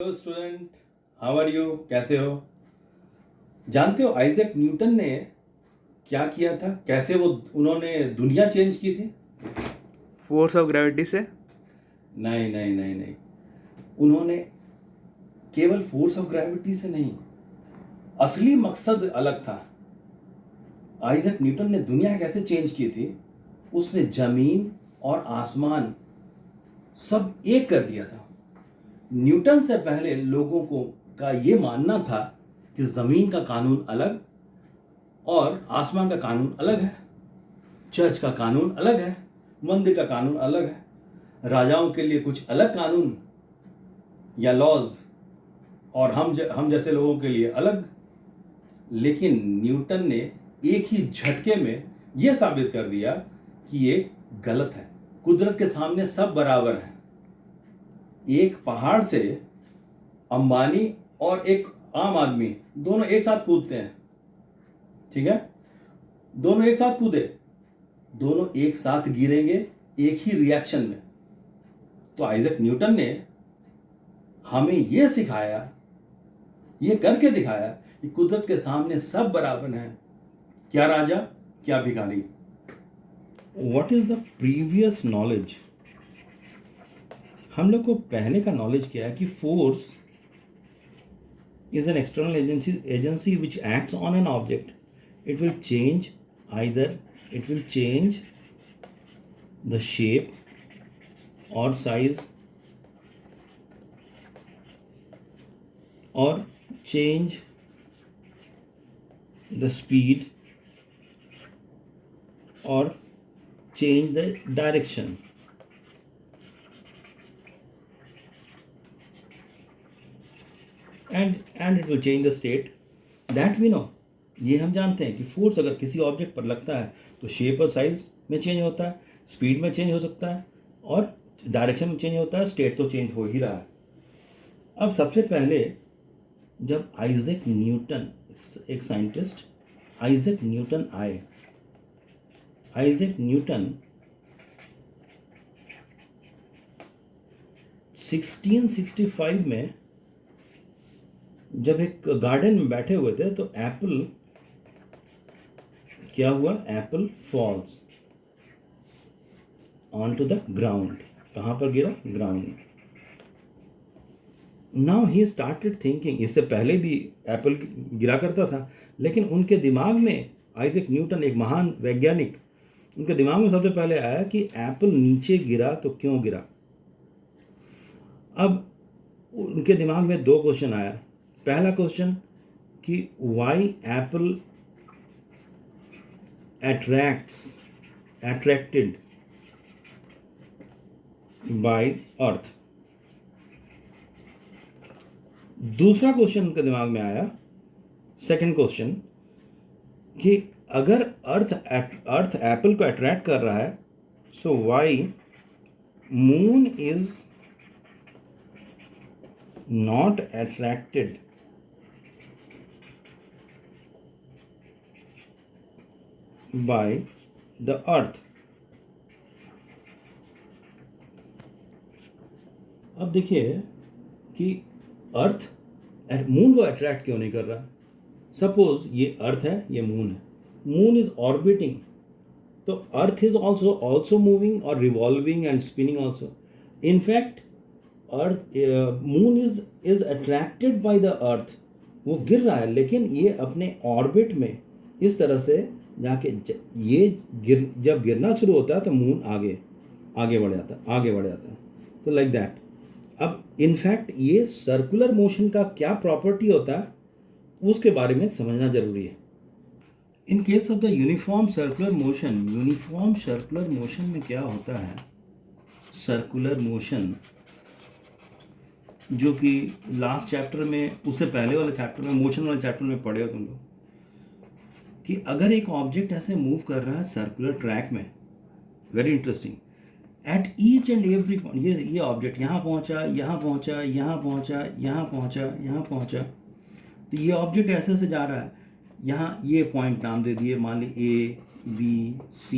Hello student, how are you? कैसे हो? जानते हो आइजैक न्यूटन ने क्या किया था? कैसे उन्होंने दुनिया चेंज की थी? फोर्स ऑफ ग्रेविटी से। नहीं नहीं नहीं नहीं, उन्होंने केवल फोर्स ऑफ ग्रेविटी से नहीं, असली मकसद अलग था। आइजैक न्यूटन ने दुनिया कैसे चेंज की थी? उसने जमीन और आसमान सब एक कर दिया था। न्यूटन से पहले लोगों को का ये मानना था कि जमीन का कानून अलग और आसमान का कानून अलग है, चर्च का कानून अलग है, मंदिर का कानून अलग है, राजाओं के लिए कुछ अलग कानून या लॉज, और हम जैसे लोगों के लिए अलग। लेकिन न्यूटन ने एक ही झटके में यह साबित कर दिया कि ये गलत है। कुदरत के सामने सब बराबर हैं। एक पहाड़ से अंबानी और एक आम आदमी दोनों एक साथ कूदते हैं, ठीक है? दोनों एक साथ कूदे, दोनों एक साथ गिरेंगे एक ही रिएक्शन में। तो आइजैक न्यूटन ने हमें यह सिखाया, यह करके दिखाया कि कुदरत के सामने सब बराबर हैं, क्या राजा क्या भिखारी। What is the previous knowledge? हम लोग को पहले का नॉलेज क्या है कि force is an external agency which acts on an object. It will change either it will change the shape or size or change the speed or change the direction. And it will change the state. That we know. ये हम जानते हैं कि force अगर किसी object पर लगता है तो शेप और साइज में चेंज होता है, स्पीड में चेंज हो सकता है और डायरेक्शन में चेंज होता है, स्टेट तो चेंज हो ही रहा है। अब सबसे पहले जब आइजैक न्यूटन, एक साइंटिस्ट आइजैक न्यूटन आए, आइजैक न्यूटन 1665 में जब एक गार्डन में बैठे हुए थे तो एप्पल क्या हुआ? Apple falls on to the ground. कहाँ पर गिरा? ग्राउंड में। नाउ ही स्टार्टेड थिंकिंग, इससे पहले भी एप्पल गिरा करता था, लेकिन उनके दिमाग में, आइजैक न्यूटन एक महान वैज्ञानिक, उनके दिमाग में सबसे पहले आया कि एप्पल नीचे गिरा तो क्यों गिरा। अब उनके दिमाग में दो क्वेश्चन आया। पहला क्वेश्चन कि Y Apple attracted by earth. दूसरा क्वेश्चन उनके दिमाग में आया, सेकंड क्वेश्चन, कि अगर अर्थ एप्पल को अट्रैक्ट कर रहा है, so why moon is not attracted by the earth. अब देखिए कि अर्थ मून को अट्रैक्ट क्यों नहीं कर रहा। सपोज ये अर्थ है, ये मून है, मून इज ऑर्बिटिंग, तो अर्थ इज ऑल्सो मूविंग और revolving and spinning also. In fact earth moon is attracted by the अर्थ, वो गिर रहा है, लेकिन ये अपने ऑर्बिट में इस तरह से जाके जब गिरना शुरू होता है तो मून आगे बढ़ जाता है। तो लाइक दैट। अब इनफैक्ट ये सर्कुलर मोशन का क्या प्रॉपर्टी होता है उसके बारे में समझना जरूरी है। In case of the uniform circular motion में क्या होता है? सर्कुलर मोशन, जो कि लास्ट चैप्टर में, उससे पहले वाले चैप्टर में, मोशन वाले चैप्टर में पढ़े हो तुम लोग, कि अगर एक ऑब्जेक्ट ऐसे मूव कर रहा है सर्कुलर ट्रैक में, very interesting, at each and every point, ये ऑब्जेक्ट यहाँ पहुँचा, यहाँ पहुँचा, यहाँ पहुँचा, यहाँ पहुँचा, यहाँ पहुँचा, तो ये ऑब्जेक्ट ऐसे से जा रहा है। यहाँ ये पॉइंट नाम दे दिए, मान ली A B C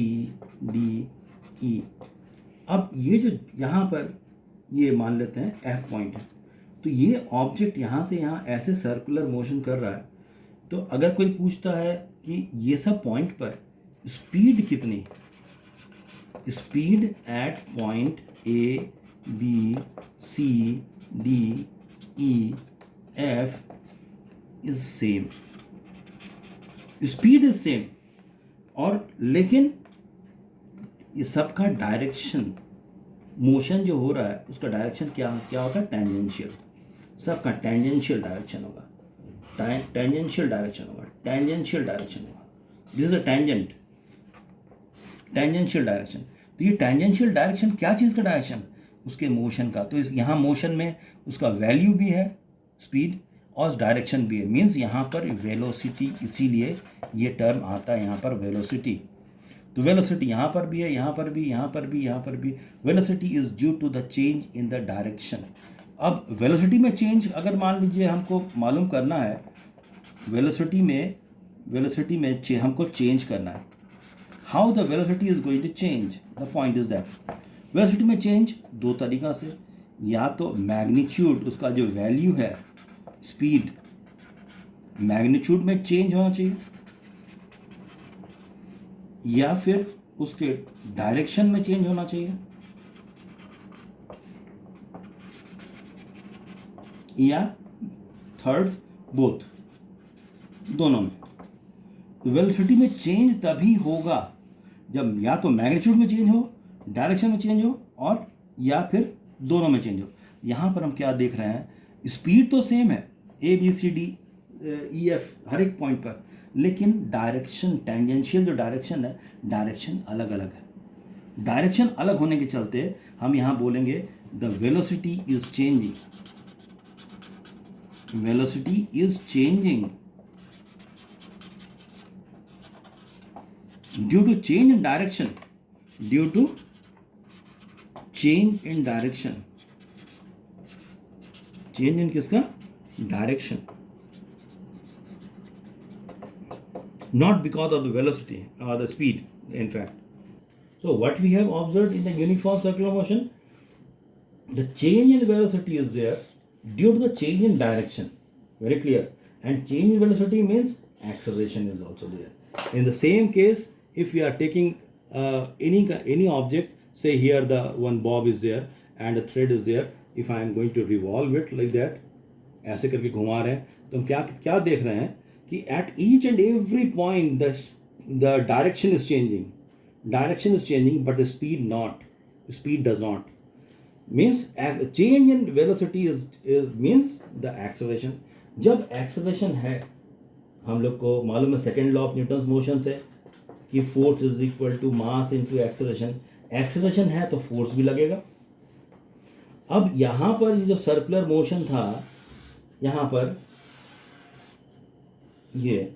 D E। अब ये जो यहाँ पर ये मान लेते हैं F पॉइंट है, तो ये ऑब्जेक्ट यहाँ से यहाँ ऐसे सर्कुलर मोशन कर रहा है। तो अगर कोई पूछता है कि ये सब पॉइंट पर स्पीड कितनी, speed at point A B C D E F is same, speed is same, और लेकिन इस सब का डायरेक्शन, मोशन जो हो रहा है उसका डायरेक्शन क्या क्या होगा, टेंजेंशियल। सबका टेंजेंशियल डायरेक्शन होगा, टेंजेंशियल डायरेक्शन होगा, टेंजेंशियल डायरेक्शन होगा। This is a tangent, tangential direction. तो ये टेंजेंशियल डायरेक्शन क्या चीज़ का डायरेक्शन, उसके मोशन का। तो इस यहाँ मोशन में उसका वैल्यू भी है स्पीड और डायरेक्शन भी है, मीन्स यहाँ पर वेलोसिटी, इसीलिए ये टर्म आता है यहाँ पर वेलोसिटी। तो वेलोसिटी यहाँ पर भी है, यहाँ पर भी, यहाँ पर भी, यहाँ पर भी। Velocity is due to the change in the direction. अब वेलोसिटी में चेंज अगर मान लीजिए हमको मालूम करना है, वेलोसिटी में हमको चेंज करना है। How the velocity is going to change, the point is that velocity में चेंज दो तरीका से, या तो मैग्नीट्यूड, उसका जो वैल्यू है स्पीड, मैग्नीट्यूड में चेंज होना चाहिए, या फिर उसके डायरेक्शन में चेंज होना चाहिए, या थर्ड बोथ, दोनों में। वेलोसिटी में चेंज तभी होगा जब या तो मैग्नीट्यूड में चेंज हो, डायरेक्शन में चेंज हो, और या फिर दोनों में चेंज हो। यहाँ पर हम क्या देख रहे हैं, स्पीड तो सेम है, A B C D E F हर एक पॉइंट पर, लेकिन डायरेक्शन, टेंजेंशियल जो डायरेक्शन है, डायरेक्शन अलग अलग है। डायरेक्शन अलग होने के चलते हम यहाँ बोलेंगे the velocity is changing, velocity is changing due to change in direction, due to change in direction, change in किसका, direction, not because of the velocity or the speed, in fact. So what we have observed in the uniform circular motion, the change in velocity is there due to the change in direction, very clear, and change in velocity means acceleration is also there. In the same case, if we are taking any object, say here the one bob is there and a thread is there, if I am going to revolve it like that, ऐसे करके घुमा रहे हैं, तो हम क्या क्या देख रहे हैं कि at each and every point the direction is changing, but the speed not, speed does not, means change in velocity is means the acceleration. जब acceleration है, हम लोग को मालूम है second law of Newton's motion से कि force is equal to mass into acceleration, acceleration है तो फोर्स भी लगेगा। अब यहाँ पर जो सर्कुलर मोशन था, यहाँ पर ये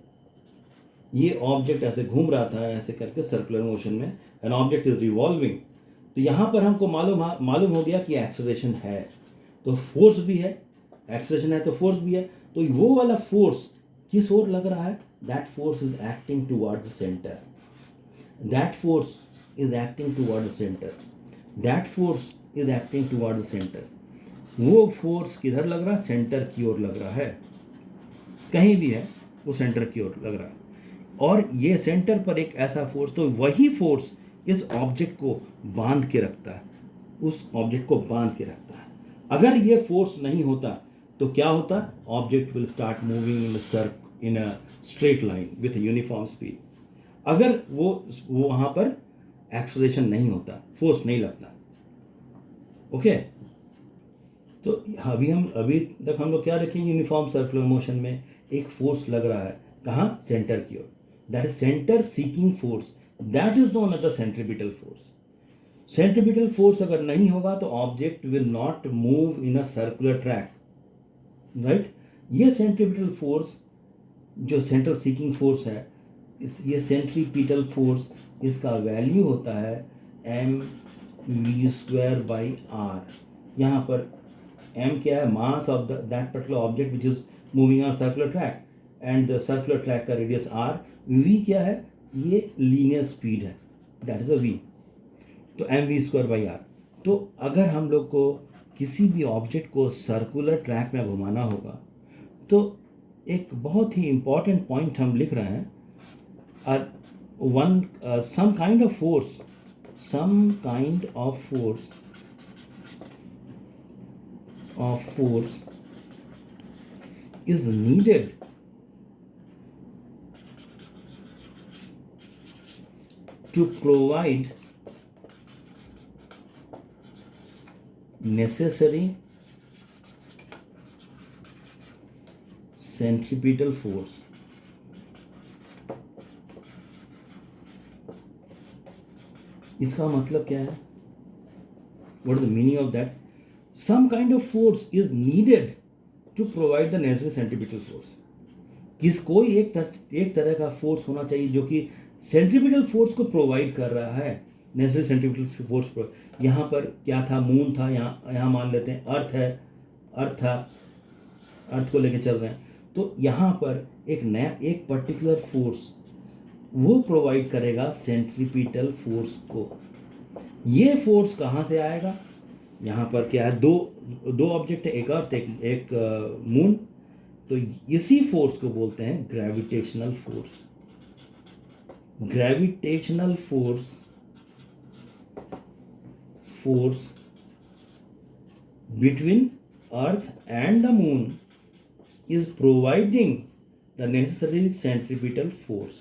ऑब्जेक्ट ऐसे घूम रहा था ऐसे करके सर्कुलर मोशन में, एन ऑब्जेक्ट इज रिवॉल्विंग। तो यहाँ पर हमको मालूम हो गया कि एक्सेलरेशन है तो फोर्स भी है, एक्सेलरेशन है तो फोर्स भी है। तो वो वाला फोर्स किस ओर लग रहा है, that force is acting towards the centre, that force is acting towards the centre, that force is acting towards the centre. वो फोर्स किधर लग रहा है, सेंटर की ओर लग रहा है, कहीं भी है वो सेंटर की ओर लग रहा है। और ये सेंटर पर एक ऐसा फोर्स, तो वही फोर्स इस ऑब्जेक्ट को बांध के रखता है, उस ऑब्जेक्ट को बांध के रखता है। अगर ये फोर्स नहीं होता तो क्या होता, object will start moving in a straight line with uniform speed. अगर वो वहाँ पर एक्सेलरेशन नहीं होता, फोर्स नहीं लगता। ओके, तो अभी तक हम लोग क्या रखेंगे, यूनिफॉर्म सर्कुलर मोशन में एक फोर्स लग रहा है, कहाँ, सेंटर की ओर, that is centre seeking force, that is known as the centripetal force. Centripetal force अगर नहीं होगा तो object will not move in a circular track, right. ये सेंट्रीपिटल फोर्स जो सेंटर सीकिंग फोर्स है, ये सेंट्रीपिटल फोर्स, इसका वैल्यू होता है mv²/r। यहाँ पर m क्या है, mass of that particular object which is moving on circular track, and the circular track का रेडियस r। v क्या है, ये लीनियर स्पीड है, दैट इज अ v, तो mv²/r। तो अगर हम लोग को किसी भी ऑब्जेक्ट को सर्कुलर ट्रैक में घुमाना होगा तो एक बहुत ही इम्पॉर्टेंट पॉइंट हम लिख रहे हैं, some kind of force is needed to provide necessary centripetal force. इसका मतलब क्या है? What is the meaning of that? Some kind of force is needed to provide the necessary centripetal force. कोई एक तरह का फोर्स होना चाहिए जो कि सेंट्रीपिटल फोर्स को प्रोवाइड कर रहा है। नेचुरल सेंट्रीपिटल फोर्स यहाँ पर क्या था? मून था, यहाँ मान लेते हैं अर्थ है, अर्थ था, अर्थ को लेके चल रहे हैं। तो यहाँ पर एक पर्टिकुलर फोर्स वो प्रोवाइड करेगा सेंट्रीपिटल फोर्स को। ये फोर्स कहाँ से आएगा? यहाँ पर क्या है? दो ऑब्जेक्ट है, एक अर्थ एक मून। तो इसी फोर्स को बोलते हैं gravitational force. Gravitational force between earth and the moon is providing the necessary centripetal force.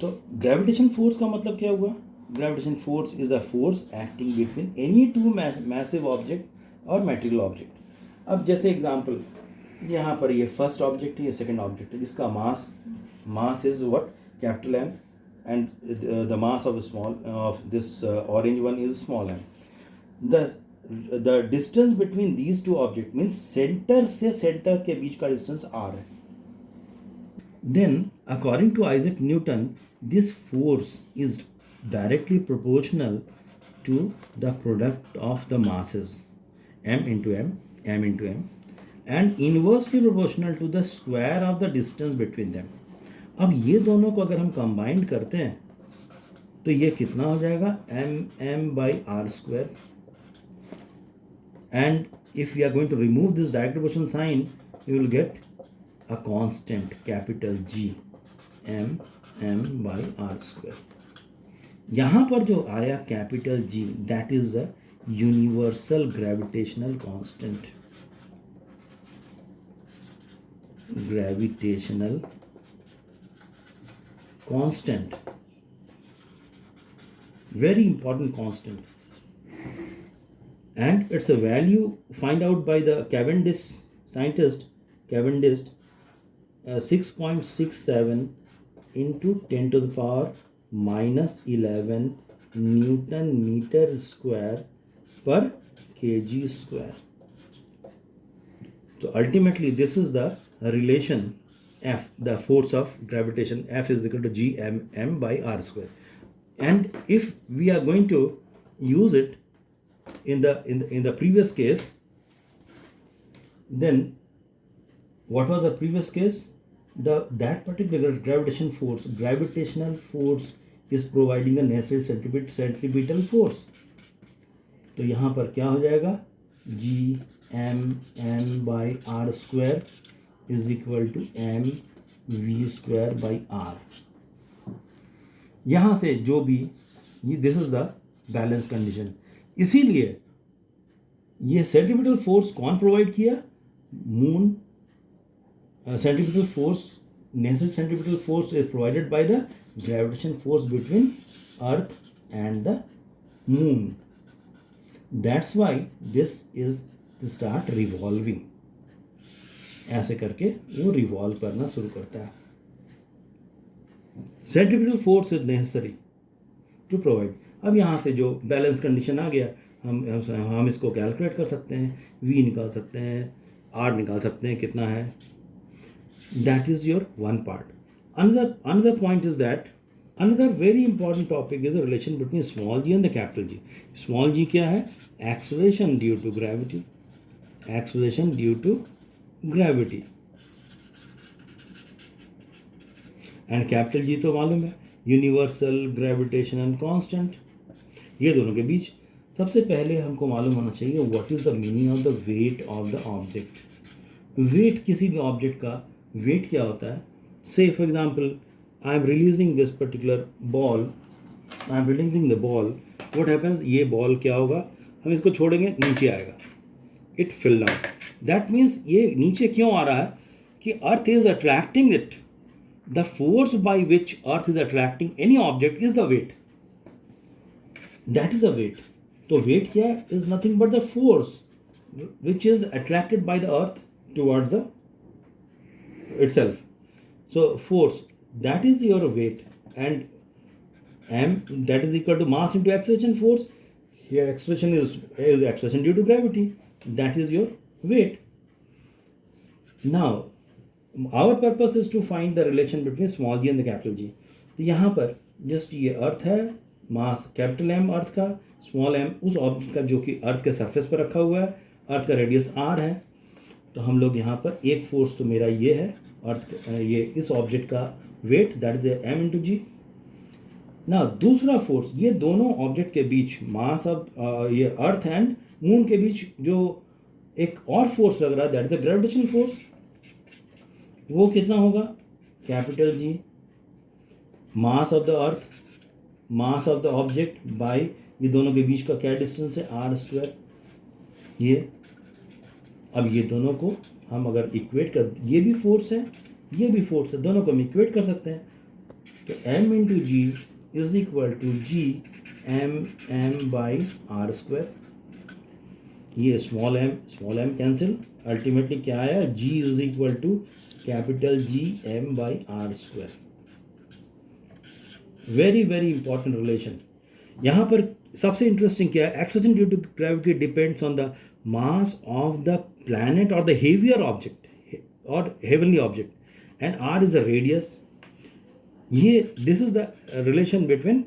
तो ग्रेविटेशन फोर्स का मतलब क्या हुआ? Gravitation force is a force acting between any two massive object और मैटेरियल ऑब्जेक्ट। अब जैसे एग्जांपल, यहाँ पर ये फर्स्ट ऑब्जेक्ट है, ये सेकंड ऑब्जेक्ट है, जिसका mass is what? Capital M, and the mass of this orange one is small m. The distance between these two objects means center से center के बीच का distance r है. Then according to Isaac Newton, this force is directly proportional to the product of the masses m into m and inversely proportional to the square of the distance between them. अब ये दोनों को अगर हम combine करते हैं तो ये कितना हो जाएगा? m/r²। And if you are going to remove this direct proportion sign, you will get a constant capital G, m/r²। यहाँ पर जो आया capital G, that is the universal gravitational constant. Gravitational constant, very important constant, and it's a value find out by the Cavendish scientist, 6.67 into 10 to the power minus 11 Newton meter square per kg square. So ultimately this is the relation F, the force of gravitation. F is equal to G m/r². And if we are going to use it in the previous case, then what was the previous case? That particular gravitational force is providing a necessary centripetal force. तो यहाँ पर क्या हो जाएगा? G m/r² is equal to mv²/r. यहाँ से जो भी this is the balance condition. इसीलिए ये सेंट्रीपिटल फोर्स कौन प्रोवाइड किया? Moon. Centripetal force, natural centripetal force is provided by the gravitation force between earth and the moon. That's why this is start revolving. ऐसे करके वो revolve करना शुरू करता है. Centripetal force is necessary to provide. अब यहाँ से जो बैलेंस कंडीशन आ गया, हम इसको कैलकुलेट कर सकते हैं, v निकाल सकते हैं, r निकाल सकते हैं कितना है. That is your one part. Another point is that another very important topic is the relation between small g and the capital G. Small g क्या है? Acceleration due to gravity. Acceleration due to gravity. And capital G तो मालूम है, universal gravitational constant. ये दोनों के बीच सबसे पहले हमको मालूम होना चाहिए what is the meaning of the weight of the object. Weight किसी भी ऑब्जेक्ट का वेट क्या होता है? Say for example I am releasing this particular ball, I am releasing the ball, what happens, ये बॉल क्या होगा, हम इसको छोड़ेंगे नीचे आएगा, it fell down. That means ये नीचे क्यों आ रहा है कि earth is attracting it, the force by which earth is attracting any object is the weight, that is the weight. तो वेट क्या है? Is nothing but the force which is attracted by the earth towards the itself. So force, that is your weight, and m, that is equal to mass into acceleration force. Here acceleration is acceleration due to gravity, that is your weight. Now our purpose is to find the relation between small g and the capital G. तो यहाँ पर just ये अर्थ है, mass capital M अर्थ का, small m उस object का जो कि अर्थ के सरफेस पर रखा हुआ है, अर्थ का रेडियस r है। तो हम लोग यहाँ पर एक फोर्स तो मेरा ये है, अर्थ ये इस ऑब्जेक्ट का weight, that is m into g. ना दूसरा फोर्स, ये दोनों ऑब्जेक्ट के बीच मास ऑफ ये अर्थ एंड मून के बीच जो एक और फोर्स लग रहा है, that is the gravitation force. वो कितना होगा? Capital G mass of the earth, mass of the object by ये दोनों के बीच का क्या डिस्टेंस है, r स्क्वायर। ये अब ये दोनों को हम अगर इक्वेट कर, ये भी फोर्स है, ये भी फोर्स है, दोनों को हम इक्वेट कर सकते हैं। तो m into G is equal to G m by R square. ये स्मॉल m कैंसिल, अल्टीमेटली क्या आया, g is equal to capital G m by R square. Very very important relation. यहाँ पर सबसे इंटरेस्टिंग क्या है, acceleration due to gravity depends on the mass of the planet or the heavier object or heavenly object, and r is the radius. ये this is the relation between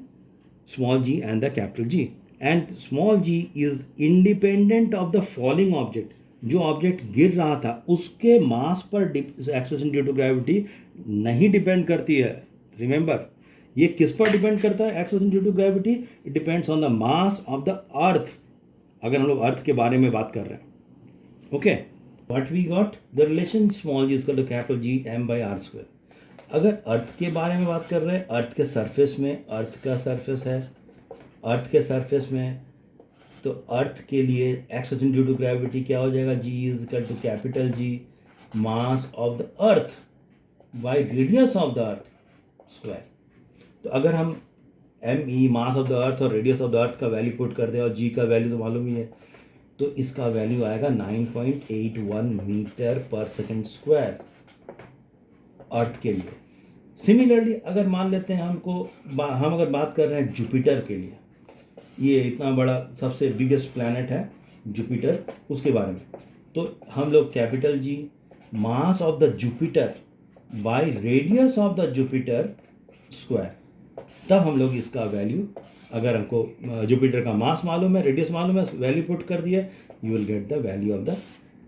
small g and the capital G, and small g is independent of the falling object. जो object गिर रहा था उसके mass पर acceleration due to gravity नहीं depend करती है। रिमेंबर, ये किस पर डिपेंड करता है acceleration due to gravity? It depends on the mass of the earth, अगर हम लोग अर्थ के बारे में बात कर रहे हैं। Okay, what we got, the relation small G equal to capital G m by R square. अगर अर्थ के बारे में बात कर रहे हैं, अर्थ के सरफेस में, अर्थ का सरफेस है, अर्थ के सरफेस में, तो अर्थ के लिए एक्सेलरेशन ड्यू टू ग्रेविटी क्या हो जाएगा, G is equal to capital G mass of the earth by radius of the earth square. तो अगर हम m mass of the earth और रेडियस ऑफ द अर्थ का वैल्यू पुट कर दें, और g का वैल्यू तो मालूम ही है, तो इसका वैल्यू आएगा 9.81 मीटर पर सेकंड स्क्वायर अर्थ के लिए। सिमिलरली अगर मान लेते हैं हम अगर बात कर रहे हैं जुपिटर के लिए, ये इतना बड़ा सबसे बिगेस्ट प्लैनेट है जुपिटर, उसके बारे में, तो हम लोग capital G mass of the Jupiter bye radius of the Jupiter square, तब हम लोग इसका वैल्यू, अगर हमको जुपिटर का मास मालूम है, रेडियस मालूम है, वैल्यू पुट कर दिया, you will get the value of the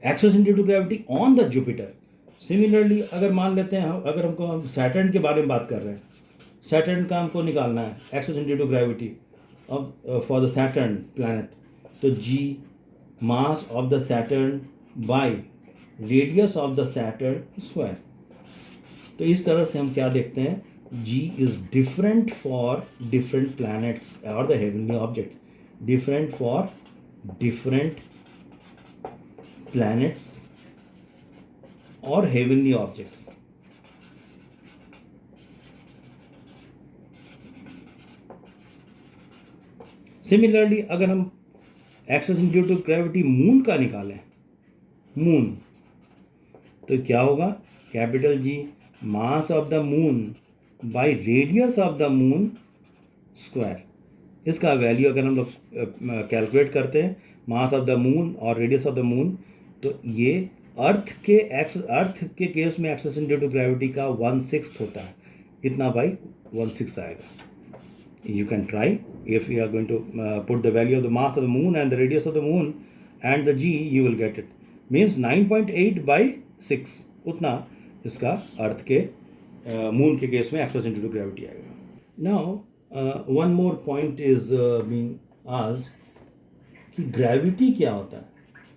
acceleration due to gravity on the Jupiter. Similarly अगर मान लेते हैं अगर हम सैटर्न के बारे में बात कर रहे हैं, सैटर्न का हमको निकालना है acceleration due to gravity of for the Saturn planet, तो G mass of the Saturn by radius of the Saturn square. तो इस तरह से हम क्या देखते हैं, G is different for different planets or the heavenly objects, different for different planets or heavenly objects. Similarly, अगर हम acceleration due to gravity moon का निकालें, मून, तो क्या होगा, capital G mass of the moon by radius of the moon square. इसका value अगर हम लोग कैलकुलेट करते हैं, मास ऑफ द मून और रेडियस ऑफ द मून, तो ये अर्थ के केस में एक्सेलरेशन ड्यू टू ग्रेविटी का 1/6 होता है, इतना बाई 1/6 आएगा। You can try, if you are going to put the value of the mass of the moon and the radius of the moon and the G, you will get it, means 9.8/6 उतना इसका earth के moon के case में acceleration due to gravity आएगा। Now one more point is being asked कि gravity क्या होता है.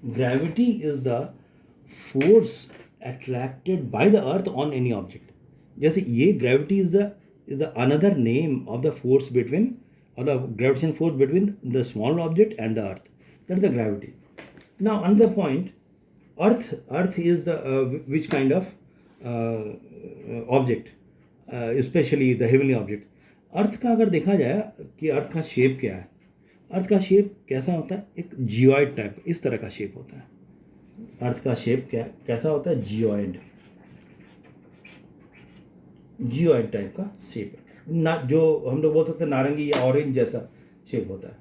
Gravity is the force attracted by the earth on any object. जैसे ये gravity is the another name of the force between or the gravitational force between the small object and the earth. That is the gravity. Now another point, earth is the which kind of object, especially the heavenly object. अर्थ का अगर देखा जाए कि अर्थ का shape क्या है, अर्थ का shape कैसा होता है, एक जियोइड टाइप, इस तरह का शेप होता है. अर्थ का शेप कैसा होता है, जियोइड टाइप का शेप है ना, जो हम लोग बोल सकते हैं नारंगी या ऑरेंज जैसा शेप होता है.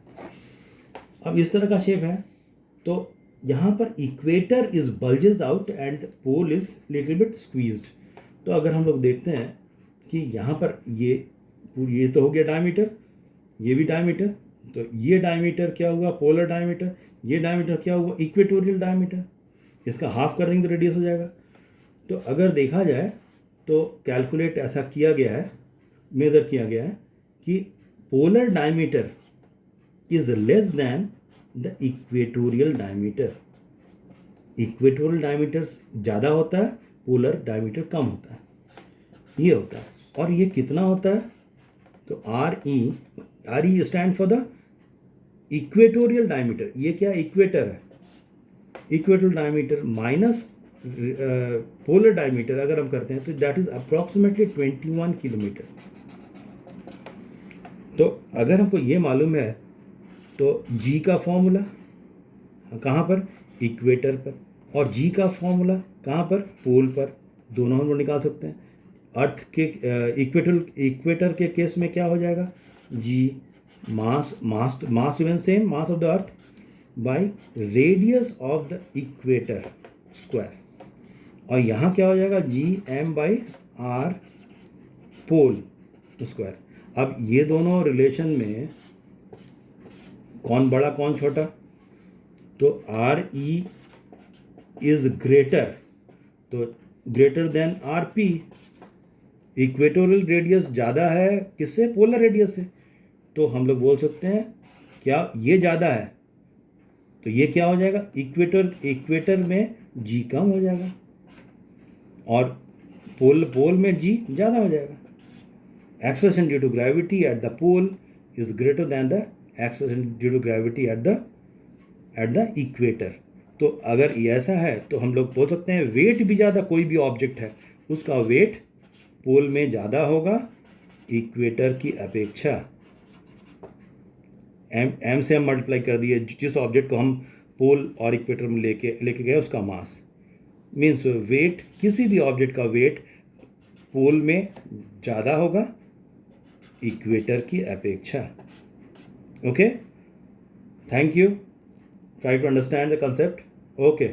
अब इस तरह का शेप है. तो यहाँ पर equator is bulges out and the pole is little bit squeezed. तो अगर हम लोग देखते हैं कि यहाँ पर ये तो हो गया डायमीटर, ये भी डायमीटर. तो ये डायमीटर क्या हुआ, पोलर डायमीटर. ये डायमीटर क्या हुआ, इक्वेटोरियल डायमीटर. इसका हाफ कर देंगे तो रेडियस हो जाएगा. तो अगर देखा जाए तो कैलकुलेट ऐसा किया गया है, मेजर किया गया है कि polar diameter is less than the equatorial diameter. Equatorial diameter ज़्यादा होता है, पोलर डायमीटर कम होता है. ये होता है. और ये कितना होता है, तो R E stand for the equatorial diameter. ये क्या इक्वेटर है, equatorial diameter minus polar diameter अगर हम करते हैं तो दैट इज अप्रॉक्सीमेटली 21 किलोमीटर. तो अगर हमको ये मालूम है तो जी का फॉर्मूला कहाँ पर, इक्वेटर पर, और जी का फॉर्मूला कहाँ पर, पोल पर. दोनों हम लोग निकाल सकते हैं. अर्थ के इक्वेटर के केस में क्या हो जाएगा, G mass remain same, mass of the earth by radius of the equator square. और यहाँ क्या हो जाएगा, G M by R pole square. अब ये दोनों रिलेशन में कौन बड़ा कौन छोटा, तो आर ई इज ग्रेटर, तो greater than R P. Equatorial radius ज़्यादा है किससे, पोलर रेडियस से. तो हम लोग बोल सकते हैं क्या ये ज़्यादा है, तो ये क्या हो जाएगा, इक्वेटर में जी कम हो जाएगा और पोल में जी ज़्यादा हो जाएगा. Acceleration due to gravity at the pole is greater than the acceleration due to gravity at the equator. तो अगर ये ऐसा है तो हम लोग बोल सकते हैं वेट भी ज़्यादा, कोई भी ऑब्जेक्ट है उसका वेट पोल में ज़्यादा होगा इक्वेटर की अपेक्षा. एम से हम मल्टीप्लाई कर दिए जिस ऑब्जेक्ट को हम पोल और इक्वेटर में लेके गए उसका मास. मीन्स वेट, किसी भी ऑब्जेक्ट का वेट पोल में ज़्यादा होगा इक्वेटर की अपेक्षा. Okay, thank you. Try to understand the concept. Okay.